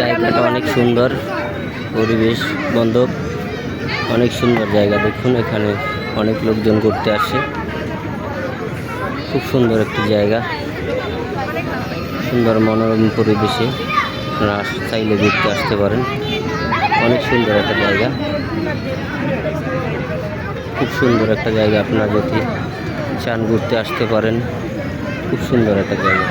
জায়গাটা অনেক সুন্দর, পরিবেশ বান্ধব, অনেক সুন্দর জায়গা। দেখুন এখানে অনেক লোকজন ঘুরতে আসে। খুব সুন্দর একটি জায়গা, সুন্দর মনোরম পরিবেশে আপনারা চাইলে ঘুরতে আসতে পারেন। অনেক সুন্দর একটা জায়গা, খুব সুন্দর একটা জায়গা। আপনারা যদি চান ঘুরতে আসতে পারেন, খুব সুন্দর একটা জায়গা।